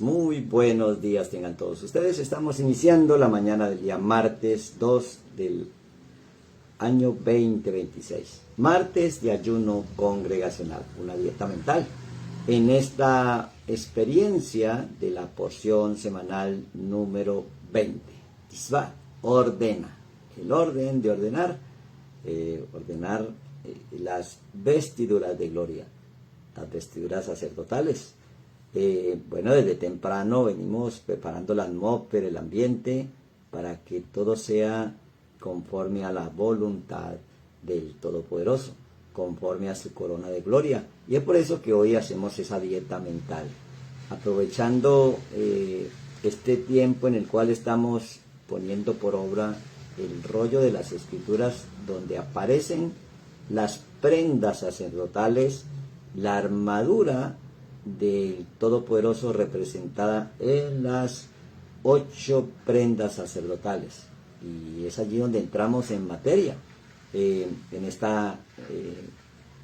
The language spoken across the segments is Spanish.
Muy buenos días tengan todos ustedes. Estamos iniciando la mañana del día martes 2 del año 2026. Martes de ayuno congregacional, una dieta mental. En esta experiencia de la porción semanal número 20. Tisba, ordena. El orden de ordenar, las vestiduras de gloria, las vestiduras sacerdotales. Bueno, desde temprano venimos preparando la atmósfera, el ambiente, para que todo sea conforme a la voluntad del Todopoderoso, conforme a su corona de gloria. Y es por eso que hoy hacemos esa dieta mental, aprovechando este tiempo en el cual estamos poniendo por obra el rollo de las Escrituras, donde aparecen las prendas sacerdotales, la armadura del Todopoderoso representada en las 8 prendas sacerdotales. Y es allí donde entramos en materia, en esta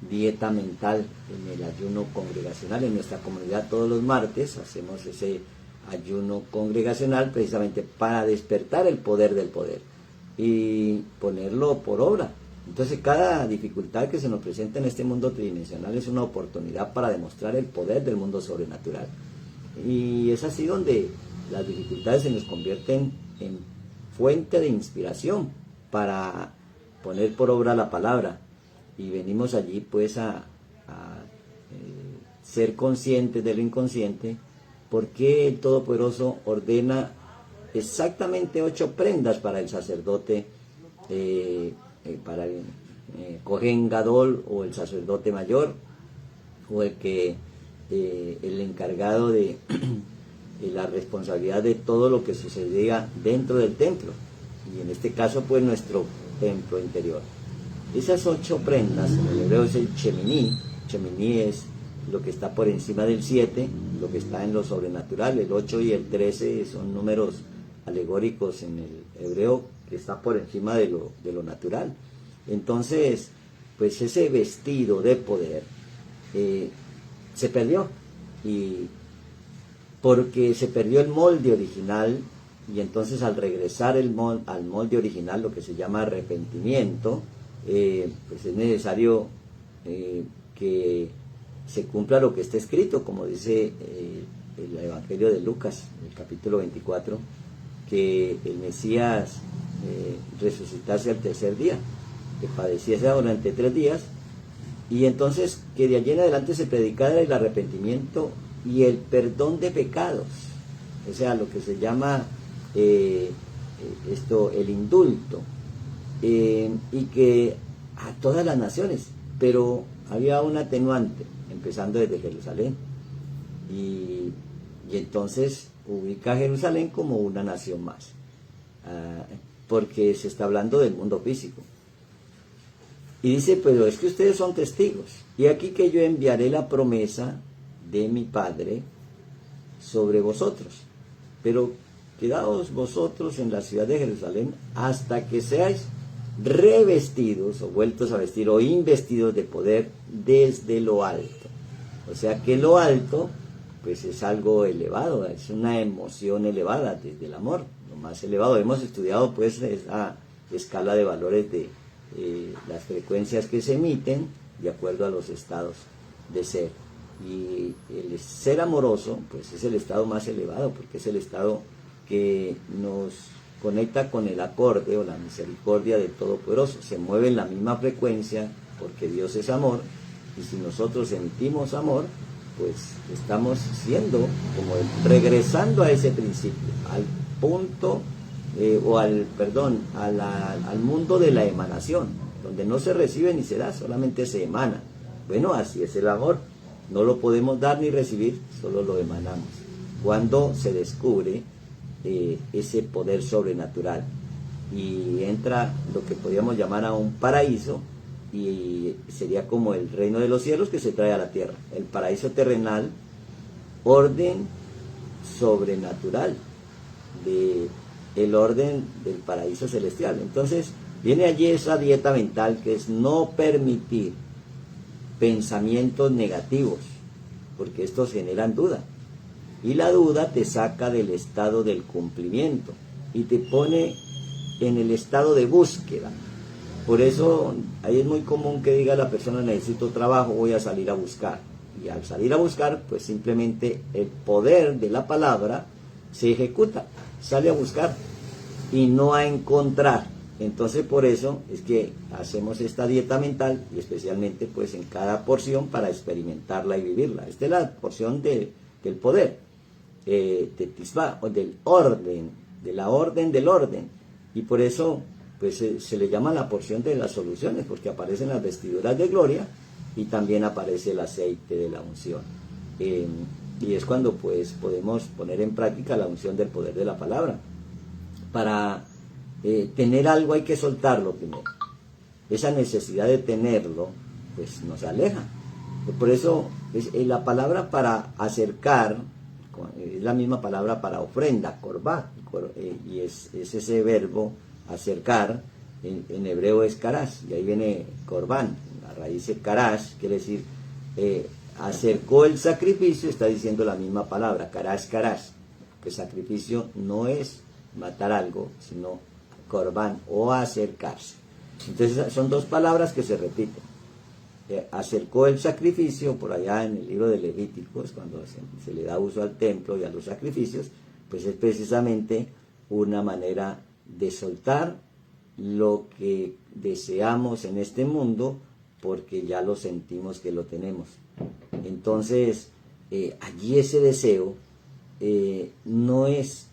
dieta mental, en el ayuno congregacional. En nuestra comunidad todos los martes hacemos ese ayuno congregacional precisamente para despertar el poder del poder y ponerlo por obra. Entonces cada dificultad que se nos presenta en este mundo tridimensional es una oportunidad para demostrar el poder del mundo sobrenatural. Y es así donde las dificultades se nos convierten en fuente de inspiración para poner por obra la palabra. Y venimos allí pues a ser conscientes de lo inconsciente, porque el Todopoderoso ordena exactamente 8 prendas para el sacerdote, para el Cohen Gadol, o el sacerdote mayor, o el encargado de la responsabilidad de todo lo que sucedía dentro del templo, y en este caso pues nuestro templo interior. Esas 8 prendas, en el hebreo es el Shemini. Shemini es lo que está por encima del 7, lo que está en lo sobrenatural. El 8 y el 13 son números alegóricos en el hebreo, que está por encima de lo natural. Entonces, pues ese vestido de poder se perdió, y porque se perdió el molde original, y entonces al regresar al molde original, lo que se llama arrepentimiento, pues es necesario que se cumpla lo que está escrito, como dice el Evangelio de Lucas, el capítulo 24, que el Mesías resucitase al tercer día, que padeciese durante 3 días, y entonces que de allí en adelante se predicara el arrepentimiento y el perdón de pecados, o sea, lo que se llama el indulto, y que a todas las naciones. Pero había un atenuante, empezando desde Jerusalén, y entonces ubica a Jerusalén como una nación más, porque se está hablando del mundo físico. Y dice, pero es que ustedes son testigos, y aquí que yo enviaré la promesa de mi Padre sobre vosotros, pero quedaos vosotros en la ciudad de Jerusalén hasta que seáis revestidos, o vueltos a vestir, o investidos de poder desde lo alto. O sea que lo alto pues es algo elevado, es una emoción elevada desde el amor, lo más elevado. Hemos estudiado pues esa escala de valores de las frecuencias que se emiten de acuerdo a los estados de ser, y el ser amoroso pues es el estado más elevado, porque es el estado que nos conecta con el acorde o la misericordia del Todopoderoso. Se mueve en la misma frecuencia porque Dios es amor, y si nosotros emitimos amor, pues estamos regresando a ese principio, al punto al mundo de la emanación, donde no se recibe ni se da, solamente se emana. Bueno, así es el amor, no lo podemos dar ni recibir, solo lo emanamos. Cuando se descubre ese poder sobrenatural, y entra lo que podríamos llamar a un paraíso, y sería como el reino de los cielos que se trae a la tierra. El paraíso terrenal, orden sobrenatural el orden del paraíso celestial. Entonces viene allí esa dieta mental, que es no permitir pensamientos negativos, porque estos generan duda. Y la duda te saca del estado del cumplimiento y te pone en el estado de búsqueda. Por eso ahí es muy común que diga la persona: necesito trabajo, voy a salir a buscar. Y al salir a buscar, pues simplemente el poder de la palabra se ejecuta, sale a buscar y no a encontrar. Entonces por eso es que hacemos esta dieta mental, y especialmente pues en cada porción, para experimentarla y vivirla. Esta es la porción del poder, de Tisba, o del orden, de la orden del orden. Y por eso pues se le llama la porción de las soluciones, porque aparecen las vestiduras de gloria y también aparece el aceite de la unción. Y es cuando pues podemos poner en práctica la unción del poder de la palabra. Para tener algo hay que soltarlo primero. Esa necesidad de tenerlo pues nos aleja. Por eso la palabra para acercar es la misma palabra para ofrenda, corbá, y es ese verbo acercar. En hebreo es karash, y ahí viene corbán, la raíz es karash, quiere decir acercó el sacrificio. Está diciendo la misma palabra, karash, karash, que sacrificio no es matar algo, sino corbán, o acercarse. Entonces son dos palabras que se repiten. Acercó el sacrificio, por allá en el libro de Levíticos, cuando se le da uso al templo y a los sacrificios, pues es precisamente una manera de soltar lo que deseamos en este mundo, porque ya lo sentimos que lo tenemos. Entonces allí ese deseo no es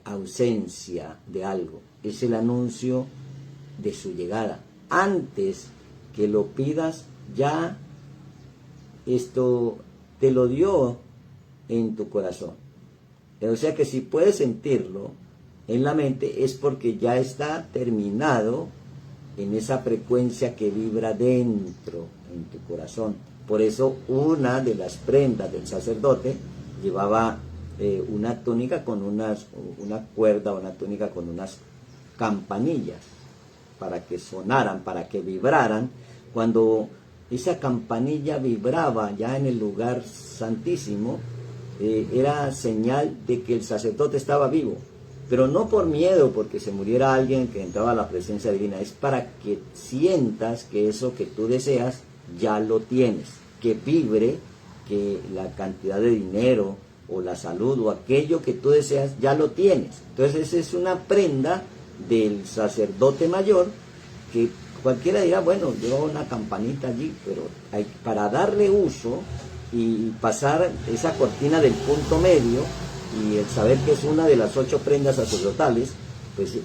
ausencia de algo, es el anuncio de su llegada. Antes que lo pidas, ya esto te lo dio en tu corazón. O sea que si puedes sentirlo en la mente, es porque ya está terminado en esa frecuencia que vibra dentro, en tu corazón. Por eso una de las prendas del sacerdote llevaba una túnica con una cuerda, una túnica con unas campanillas, para que sonaran, para que vibraran. Cuando esa campanilla vibraba ya en el lugar santísimo, era señal de que el sacerdote estaba vivo, pero no por miedo porque se muriera alguien que entraba a la presencia divina, es para que sientas que eso que tú deseas ya lo tienes, que vibre, que la cantidad de dinero o la salud o aquello que tú deseas ya lo tienes. Entonces esa es una prenda del sacerdote mayor, que cualquiera dirá: bueno, lleva una campanita allí, pero para darle uso y pasar esa cortina del punto medio, y el saber que es una de las 8 prendas sacerdotales, pues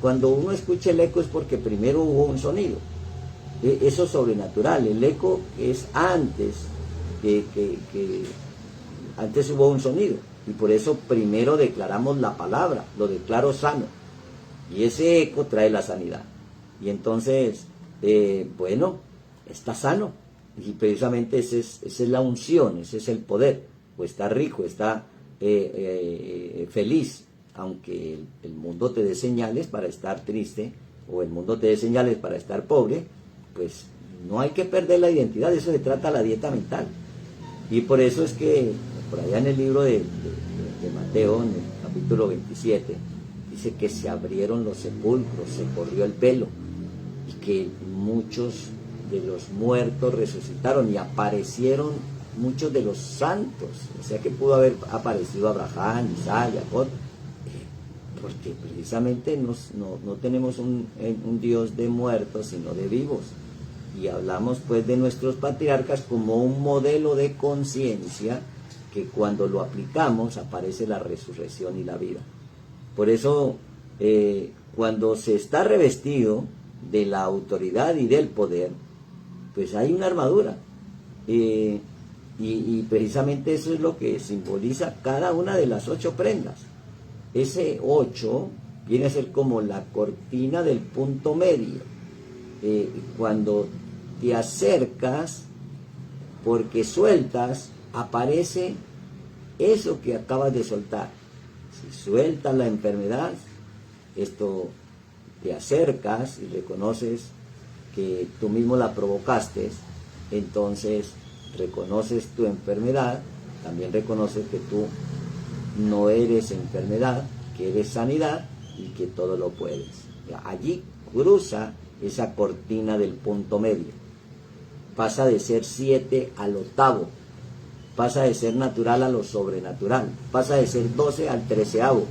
cuando uno escucha el eco es porque primero hubo un sonido. Eso es sobrenatural. El eco es antes que antes hubo un sonido, y por eso primero declaramos la palabra, lo declaro sano, y ese eco trae la sanidad. Y entonces, bueno, está sano, y precisamente esa es la unción, ese es el poder. O está rico, está feliz, aunque el mundo te dé señales para estar triste, o el mundo te dé señales para estar pobre, pues no hay que perder la identidad. De eso se trata la dieta mental. Y por eso es que por allá en el libro de Mateo, en el capítulo 27, dice que se abrieron los sepulcros, se corrió el velo, y que muchos de los muertos resucitaron, y aparecieron muchos de los santos. O sea que pudo haber aparecido Abraham, Isaac, Jacob, porque precisamente no tenemos un Dios de muertos, sino de vivos. Y hablamos pues de nuestros patriarcas como un modelo de conciencia, que cuando lo aplicamos aparece la resurrección y la vida. Por eso cuando se está revestido de la autoridad y del poder, pues hay una armadura, y precisamente eso es lo que simboliza cada una de las 8 prendas. Ese 8 viene a ser como la cortina del punto medio. Cuando te acercas, porque sueltas, aparece eso que acabas de soltar. Si sueltas la enfermedad, esto, te acercas y reconoces que tú mismo la provocaste, entonces reconoces tu enfermedad también reconoce que tú no eres enfermedad, que eres sanidad y que todo lo puedes. Allí cruza esa cortina del punto medio. Pasa de ser 7 al octavo. Pasa de ser natural a lo sobrenatural. Pasa de ser 12 al 13avo.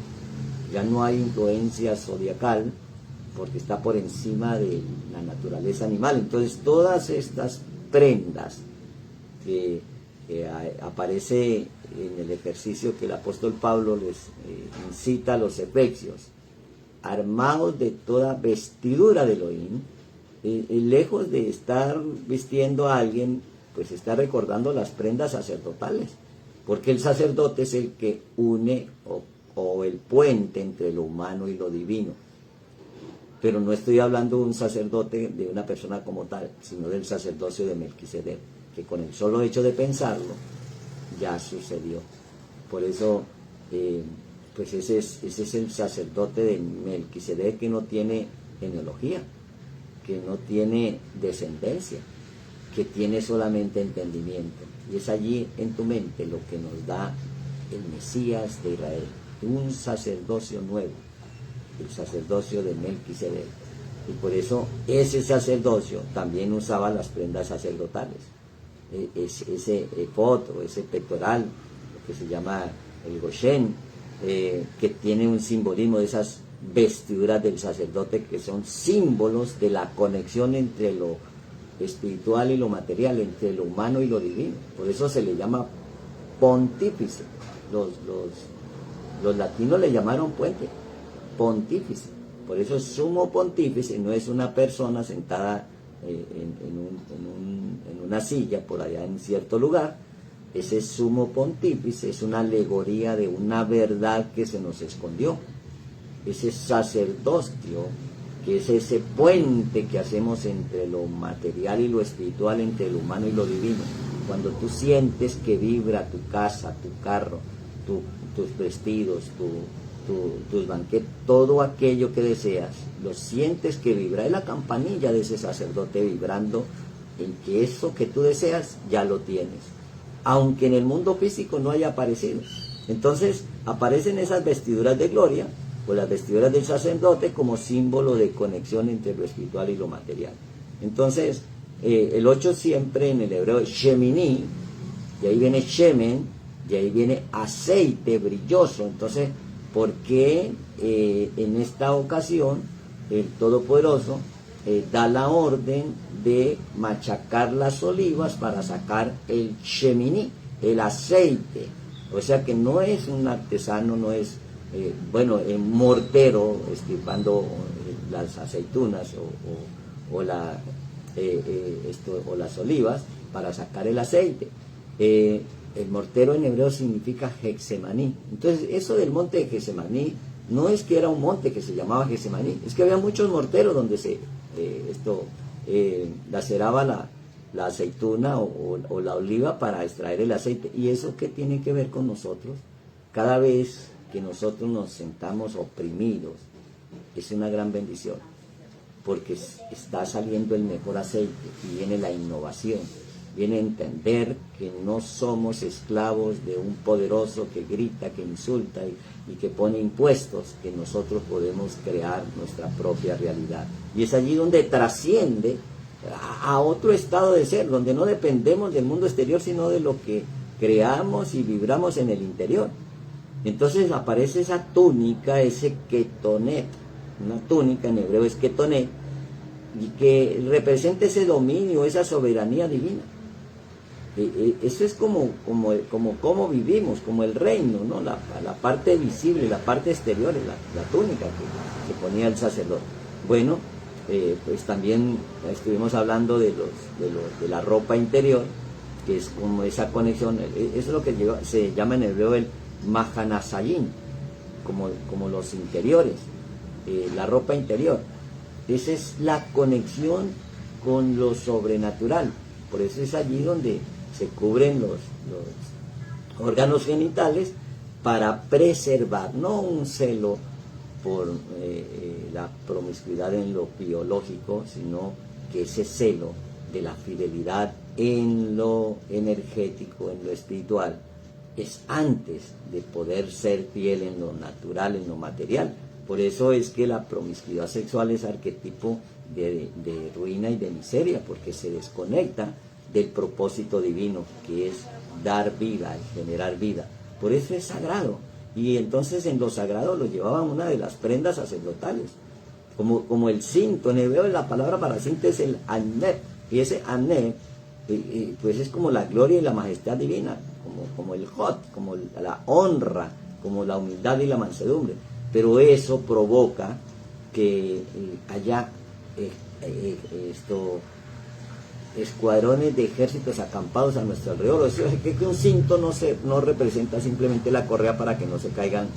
Ya no hay influencia zodiacal porque está por encima de la naturaleza animal. Entonces todas estas prendas que aparece en el ejercicio que el apóstol Pablo les incita a los efesios, armados de toda vestidura de Elohim, lejos de estar vistiendo a alguien, pues está recordando las prendas sacerdotales, porque el sacerdote es el que une o el puente entre lo humano y lo divino. Pero no estoy hablando de un sacerdote, de una persona como tal, sino del sacerdocio de Melquisedec, que con el solo hecho de pensarlo ya sucedió. Por eso, pues ese es el sacerdote de Melquisedec, que no tiene genealogía, que no tiene descendencia, que tiene solamente entendimiento. Y es allí en tu mente lo que nos da el Mesías de Israel, un sacerdocio nuevo, el sacerdocio de Melquisedec. Y por eso ese sacerdocio también usaba las prendas sacerdotales. Ese efod o ese pectoral, lo que se llama el goshen, que tiene un simbolismo de esas vestiduras del sacerdote, que son símbolos de la conexión entre lo espiritual y lo material, entre lo humano y lo divino. Por eso se le llama pontífice. Los latinos le llamaron puente, pontífice. Por eso sumo pontífice no es una persona sentada en una silla por allá en cierto lugar. Ese sumo pontífice es una alegoría de una verdad que se nos escondió. Ese sacerdocio, que es ese puente que hacemos entre lo material y lo espiritual, entre lo humano y lo divino. Cuando tú sientes que vibra tu casa, tu carro, tus vestidos, tus banquetes, todo aquello que deseas, lo sientes que vibra. Es la campanilla de ese sacerdote vibrando en que eso que tú deseas ya lo tienes, aunque en el mundo físico no haya aparecido. Entonces aparecen esas vestiduras de gloria, o las vestiduras del sacerdote, como símbolo de conexión entre lo espiritual y lo material. Entonces el 8 siempre en el hebreo es Shemini, de ahí viene Shemen, de ahí viene aceite brilloso. Entonces, ¿por qué en esta ocasión el Todopoderoso da la orden de machacar las olivas para sacar el Shemini, el aceite? O sea que no es un artesano, no es, en mortero estirpando las aceitunas o las olivas para sacar el aceite. El mortero en hebreo significa Getsemaní. Entonces, eso del monte de Getsemaní no es que era un monte que se llamaba Getsemaní, es que había muchos morteros donde se laceraba la aceituna o la oliva para extraer el aceite. ¿Y eso qué tiene que ver con nosotros? Cada vez que nosotros nos sentamos oprimidos, es una gran bendición, porque está saliendo el mejor aceite y viene la innovación. Viene a entender que no somos esclavos de un poderoso que grita, que insulta y que pone impuestos, que nosotros podemos crear nuestra propia realidad. Y es allí donde trasciende a otro estado de ser, donde no dependemos del mundo exterior, sino de lo que creamos y vibramos en el interior. Entonces aparece esa túnica, ese ketonet, una túnica en hebreo es ketonet, y que representa ese dominio, esa soberanía divina. Eso es como vivimos, como el reino, ¿no? La parte visible, la parte exterior, la túnica que ponía el sacerdote. Bueno, pues también estuvimos hablando de la ropa interior, que es como esa conexión. Eso es lo que se llama en hebreo el Mahanasayin, como los interiores, la ropa interior. Esa es la conexión con lo sobrenatural. Por eso es allí donde se cubren los órganos genitales, para preservar, no un celo por la promiscuidad en lo biológico, sino que ese celo de la fidelidad en lo energético, en lo espiritual, es antes de poder ser fiel en lo natural, en lo material. Por eso es que la promiscuidad sexual es arquetipo de ruina y de miseria, porque se desconecta del propósito divino, que es dar vida, generar vida. Por eso es sagrado. Y entonces en lo sagrado lo llevaban una de las prendas sacerdotales, como el cinto. En hebreo la palabra para cinto es el aneb, y ese aneb pues es como la gloria y la majestad divina, como el hot, como la honra, como la humildad y la mansedumbre. Pero eso provoca que haya escuadrones de ejércitos acampados a nuestro alrededor. O sea, que un cinto no representa simplemente la correa para que no se caigan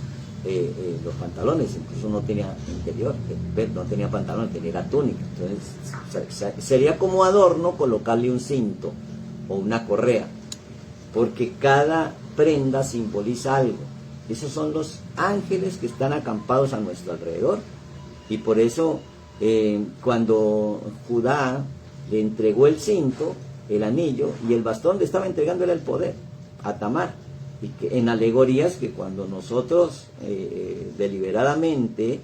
los pantalones. Incluso no tenía interior, no tenía pantalón, tenía la túnica. Entonces sería como adorno colocarle un cinto o una correa, porque cada prenda simboliza algo. Esos son los ángeles que están acampados a nuestro alrededor. Y por eso cuando Judá le entregó el cinto, el anillo y el bastón, le estaba entregando el poder a Tamar. Y que, en alegorías, que cuando nosotros deliberadamente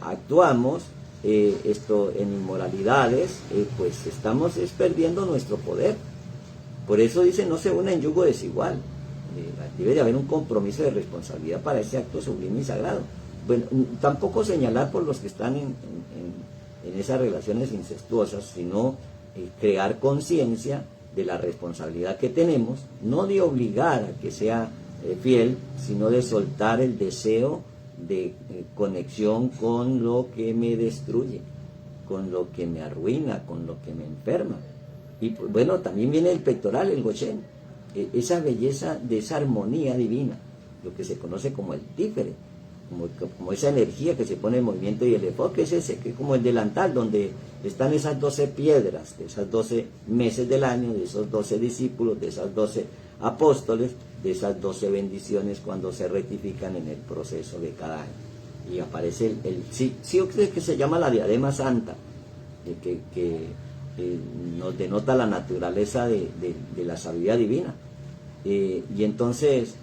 actuamos en inmoralidades, pues estamos perdiendo nuestro poder. Por eso dice: no se una en yugo desigual. Debe de haber un compromiso de responsabilidad para ese acto sublime y sagrado. Bueno, tampoco señalar por los que están en esas relaciones incestuosas, sino crear conciencia de la responsabilidad que tenemos, no de obligar a que sea fiel, sino de soltar el deseo de conexión con lo que me destruye, con lo que me arruina, con lo que me enferma. Y bueno, también viene el pectoral, el Goshen, esa belleza de esa armonía divina, lo que se conoce como el tífere, como esa energía que se pone en movimiento, y el efod, que es ese, que es como el delantal, donde están esas 12 piedras, de esas 12 meses del año, de esos 12 discípulos, de esas 12 apóstoles, de esas 12 bendiciones cuando se rectifican en el proceso de cada año. Y aparece sí, que se llama la diadema santa, que nos denota la naturaleza de la sabiduría divina. Y entonces,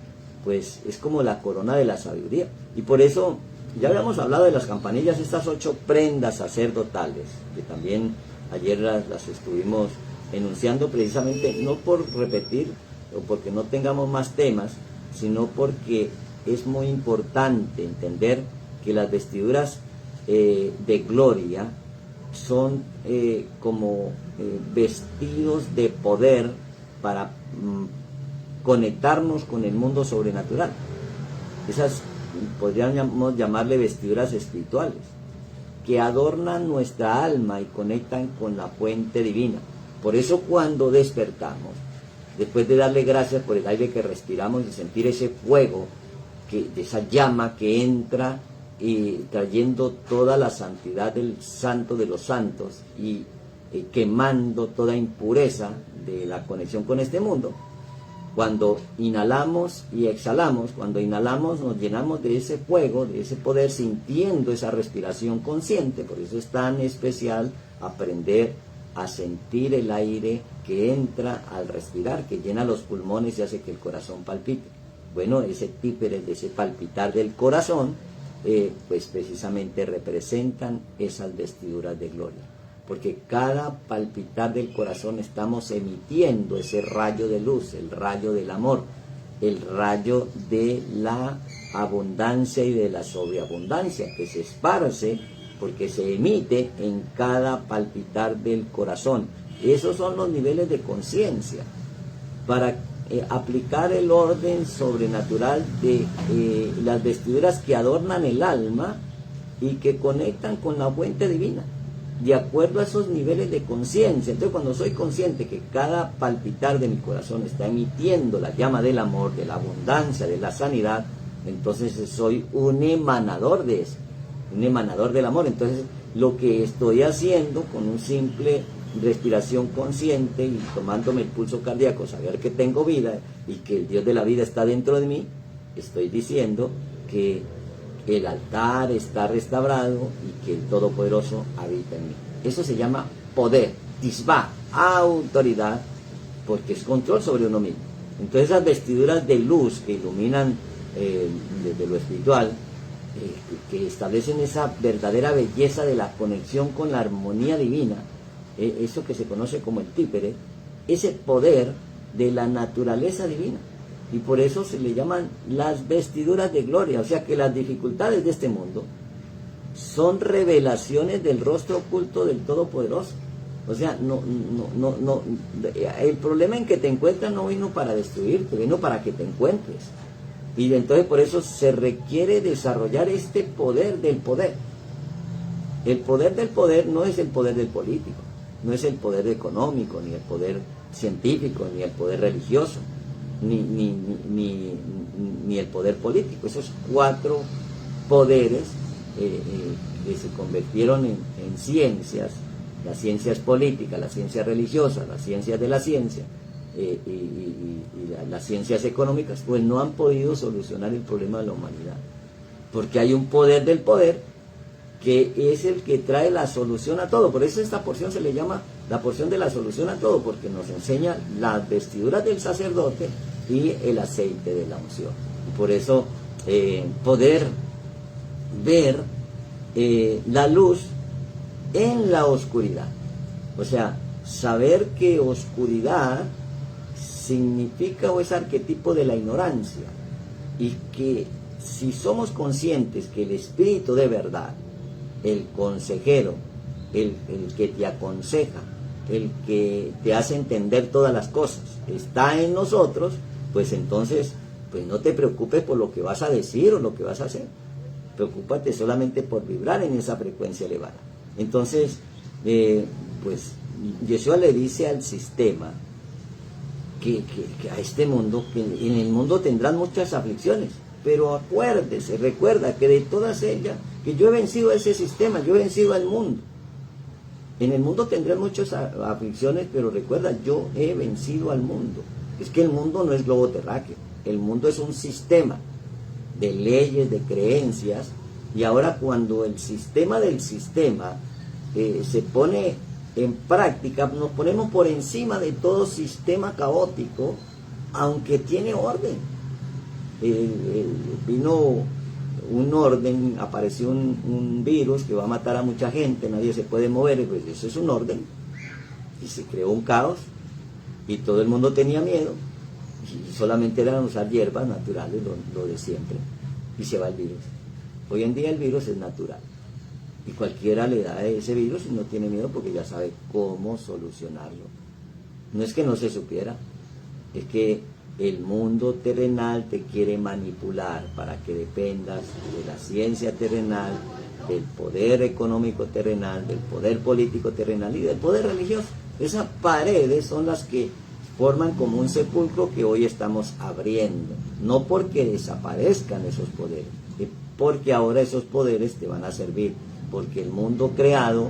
pues es como la corona de la sabiduría. Y por eso, ya habíamos hablado de las campanillas, estas 8 prendas sacerdotales, que también ayer las estuvimos enunciando, precisamente no por repetir o porque no tengamos más temas, sino porque es muy importante entender que las vestiduras de gloria son como vestidos de poder para conectarnos con el mundo sobrenatural. Esas podríamos llamarle vestiduras espirituales, que adornan nuestra alma y conectan con la fuente divina. Por eso cuando despertamos, después de darle gracias por el aire que respiramos y sentir ese fuego, de esa llama que entra y trayendo toda la santidad del santo de los santos y quemando toda impureza de la conexión con este mundo, cuando inhalamos y exhalamos, cuando inhalamos nos llenamos de ese fuego, de ese poder, sintiendo esa respiración consciente. Por eso es tan especial aprender a sentir el aire que entra al respirar, que llena los pulmones y hace que el corazón palpite. Bueno, ese típere de ese palpitar del corazón, pues precisamente representan esas vestiduras de gloria. Porque cada palpitar del corazón estamos emitiendo ese rayo de luz, el rayo del amor, el rayo de la abundancia y de la sobreabundancia, que se esparce porque se emite en cada palpitar del corazón. Esos son los niveles de conciencia para aplicar el orden sobrenatural de las vestiduras que adornan el alma y que conectan con la fuente divina, de acuerdo a esos niveles de conciencia. Entonces, cuando soy consciente que cada palpitar de mi corazón está emitiendo la llama del amor, de la abundancia, de la sanidad, entonces soy un emanador de eso, un emanador del amor. Entonces, lo que estoy haciendo con un simple respiración consciente y tomándome el pulso cardíaco, saber que tengo vida y que el Dios de la vida está dentro de mí, estoy diciendo que el altar está restaurado y que el Todopoderoso habita en mí. Eso se llama poder, tisba, autoridad, porque es control sobre uno mismo. Entonces esas vestiduras de luz que iluminan desde lo espiritual, que establecen esa verdadera belleza de la conexión con la armonía divina, eso que se conoce como el típere, ese poder de la naturaleza divina. Y por eso se le llaman las vestiduras de gloria. O sea que las dificultades de este mundo son revelaciones del rostro oculto del Todopoderoso. O sea, el problema en que te encuentras no vino para destruirte, vino para que te encuentres. Y entonces por eso se requiere desarrollar este poder del poder. El poder del poder no es el poder del político, no es el poder económico, ni el poder científico, ni el poder religioso, ni el poder político. Esos cuatro poderes que se convirtieron en ciencias, las ciencias políticas, las ciencias religiosas, las ciencias de la ciencia y las ciencias económicas, pues no han podido solucionar el problema de la humanidad, porque hay un poder del poder que es el que trae la solución a todo. Por eso esta porción se le llama la porción de la solución a todo, porque nos enseña las vestiduras del sacerdote y el aceite de la unción. Y por eso poder ver la luz en la oscuridad. O sea, saber que oscuridad significa o es arquetipo de la ignorancia, y que si somos conscientes que el Espíritu de verdad, el consejero, el que te aconseja, el que te hace entender todas las cosas, está en nosotros, pues entonces pues no te preocupes por lo que vas a decir o lo que vas a hacer. Preocúpate solamente por vibrar en esa frecuencia elevada. Entonces, pues Yeshua le dice al sistema que a este mundo, que en el mundo tendrán muchas aflicciones, pero acuérdese, recuerda que de todas ellas, que yo he vencido a ese sistema, yo he vencido al mundo. En el mundo tendrán muchas aflicciones, pero recuerda, yo he vencido al mundo. Es que el mundo no es globo terráqueo, el mundo es un sistema de leyes, de creencias, y ahora cuando el sistema del sistema se pone en práctica, nos ponemos por encima de todo sistema caótico, aunque tiene orden. Vino un orden, apareció un virus que va a matar a mucha gente, nadie se puede mover, pues eso es un orden, y se creó un caos, y todo el mundo tenía miedo, y solamente eran usar hierbas naturales, lo de siempre, y se va el virus. Hoy en día el virus es natural, y cualquiera le da ese virus y no tiene miedo porque ya sabe cómo solucionarlo. No es que no se supiera, es que el mundo terrenal te quiere manipular para que dependas de la ciencia terrenal, del poder económico terrenal, del poder político terrenal y del poder religioso. Esas paredes son las que forman como un sepulcro que hoy estamos abriendo, no porque desaparezcan esos poderes, porque ahora esos poderes te van a servir, porque el mundo creado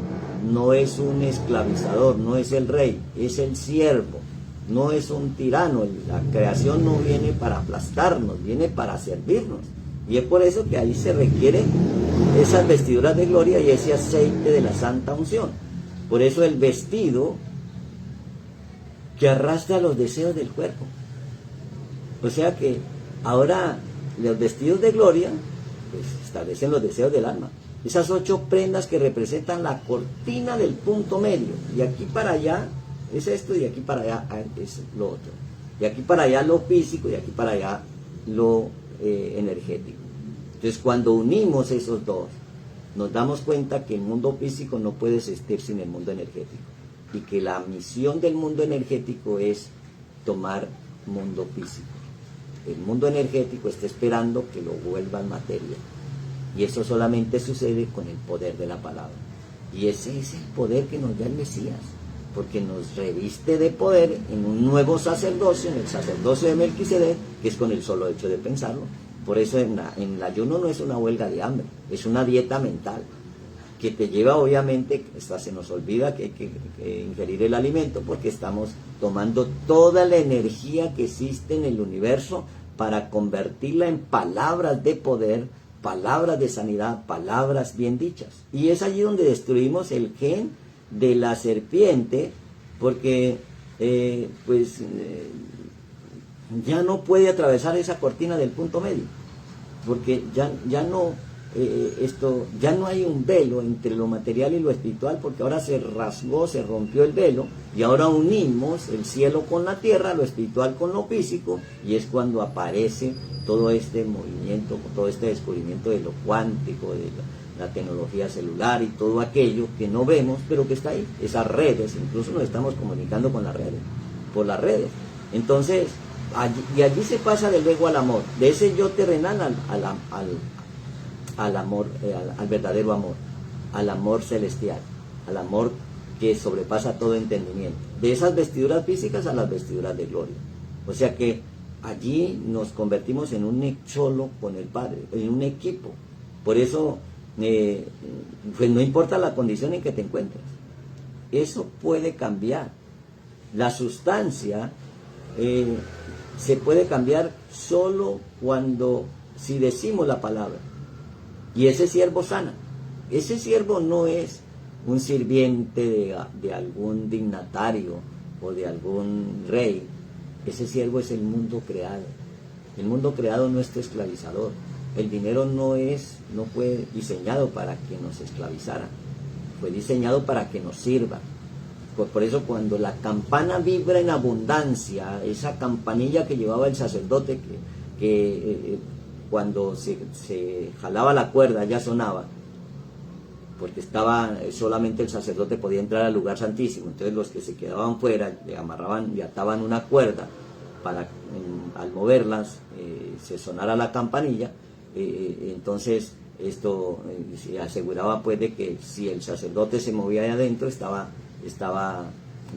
no es un esclavizador, no es el rey, es el siervo, no es un tirano. La creación no viene para aplastarnos, viene para servirnos, y es por eso que ahí se requieren esas vestiduras de gloria y ese aceite de la santa unción. Por eso el vestido que arrastra los deseos del cuerpo. O sea que ahora los vestidos de gloria pues establecen los deseos del alma. Esas 8 prendas que representan la cortina del punto medio. Y aquí para allá es esto, y aquí para allá es lo otro. Y aquí para allá lo físico, y aquí para allá lo energético. Entonces cuando unimos esos dos, nos damos cuenta que el mundo físico no puede existir sin el mundo energético. Y que la misión del mundo energético es tomar mundo físico. El mundo energético está esperando que lo vuelvan materia. Y eso solamente sucede con el poder de la palabra. Y ese es el poder que nos da el Mesías, porque nos reviste de poder en un nuevo sacerdocio, en el sacerdocio de Melquisedec, que es con el solo hecho de pensarlo. Por eso en el ayuno no es una huelga de hambre, es una dieta mental, que te lleva, obviamente, hasta se nos olvida que hay que ingerir el alimento, porque estamos tomando toda la energía que existe en el universo para convertirla en palabras de poder, palabras de sanidad, palabras bien dichas. Y es allí donde destruimos el gen de la serpiente, porque ya no puede atravesar esa cortina del punto medio, porque ya no hay un velo entre lo material y lo espiritual, porque ahora se rasgó, se rompió el velo, y ahora unimos el cielo con la tierra, lo espiritual con lo físico, y es cuando aparece todo este movimiento, todo este descubrimiento de lo cuántico, de la tecnología celular y todo aquello que no vemos, pero que está ahí, esas redes. Incluso nos estamos comunicando con las redes, por las redes. Entonces, allí se pasa del ego al amor, de ese yo terrenal al amor, al verdadero amor, al amor celestial, al amor que sobrepasa todo entendimiento, de esas vestiduras físicas a las vestiduras de gloria. O sea que allí nos convertimos en un nexolo con el Padre, en un equipo. Por eso, pues no importa la condición en que te encuentres, eso puede cambiar. La sustancia se puede cambiar solo si decimos la palabra. Y ese siervo sana. Ese siervo no es un sirviente de algún dignatario o de algún rey. Ese siervo es el mundo creado. El mundo creado no es esclavizador. El dinero no fue diseñado para que nos esclavizara. Fue diseñado para que nos sirva. Por eso cuando la campana vibra en abundancia, esa campanilla que llevaba el sacerdote que cuando se jalaba la cuerda ya sonaba, porque solamente el sacerdote podía entrar al lugar santísimo. Entonces los que se quedaban fuera le amarraban y ataban una cuerda para al moverlas se sonara la campanilla. Entonces esto se aseguraba pues de que si el sacerdote se movía ahí adentro estaba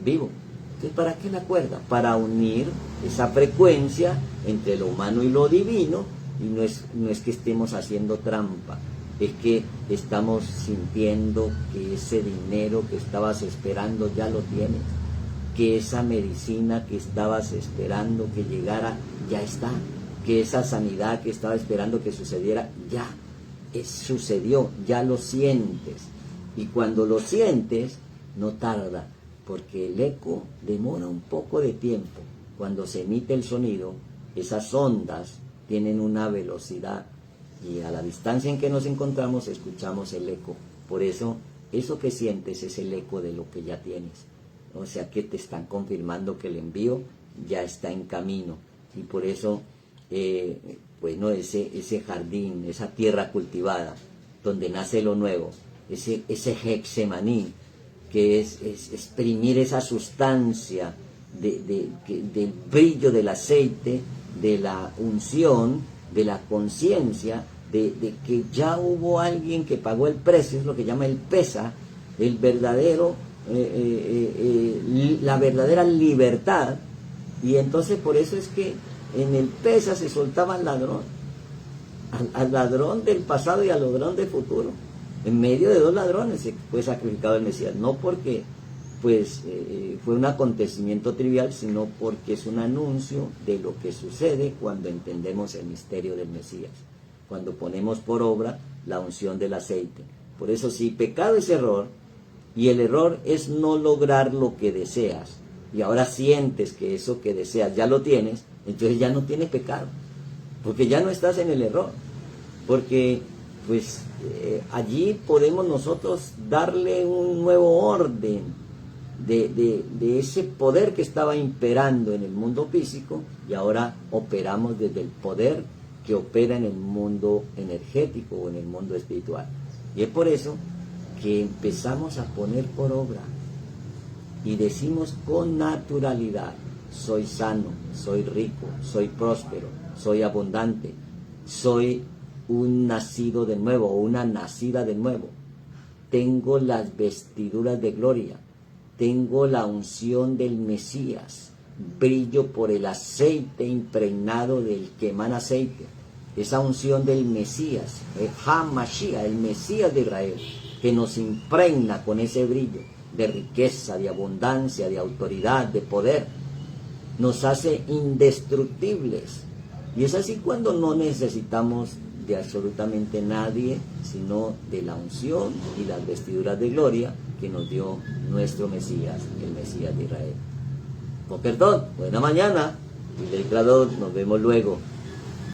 vivo. Entonces, ¿para qué la cuerda? Para unir esa frecuencia entre lo humano y lo divino. Y no es que estemos haciendo trampa, es que estamos sintiendo que ese dinero que estabas esperando ya lo tienes, que esa medicina que estabas esperando que llegara ya está, que esa sanidad que estaba esperando que sucediera ya sucedió, ya lo sientes. Y cuando lo sientes, no tarda, porque el eco demora un poco de tiempo. Cuando se emite el sonido, esas ondas tienen una velocidad y a la distancia en que nos encontramos escuchamos el eco. Por eso que sientes es el eco de lo que ya tienes. O sea que te están confirmando que el envío ya está en camino. Y por eso, bueno, ese jardín, esa tierra cultivada, donde nace lo nuevo, ese Hexemaní, que es exprimir esa sustancia del brillo del aceite, de la unción, de la conciencia, de que ya hubo alguien que pagó el precio, es lo que llama el pesa, el verdadero, la verdadera libertad. Y entonces por eso es que en el pesa se soltaba al ladrón, al ladrón del pasado y al ladrón del futuro. En medio de dos ladrones se fue sacrificado el Mesías, no porque fue un acontecimiento trivial, sino porque es un anuncio de lo que sucede cuando entendemos el misterio del Mesías, cuando ponemos por obra la unción del aceite. Por eso, si pecado es error, y el error es no lograr lo que deseas, y ahora sientes que eso que deseas ya lo tienes, entonces ya no tienes pecado, porque ya no estás en el error, porque allí podemos nosotros darle un nuevo orden de ese poder que estaba imperando en el mundo físico, y ahora operamos desde el poder que opera en el mundo energético o en el mundo espiritual. Y es por eso que empezamos a poner por obra y decimos con naturalidad: soy sano, soy rico, soy próspero, soy abundante, soy un nacido de nuevo o una nacida de nuevo, tengo las vestiduras de gloria, tengo la unción del Mesías, brillo por el aceite impregnado del que emana aceite, esa unción del Mesías, el HaMashiach, el Mesías de Israel, que nos impregna con ese brillo de riqueza, de abundancia, de autoridad, de poder, nos hace indestructibles. Y es así cuando no necesitamos de absolutamente nadie, sino de la unción y las vestiduras de gloria que nos dio nuestro Mesías, el Mesías de Israel. Con perdón, buena mañana. y letra 2, nos vemos luego.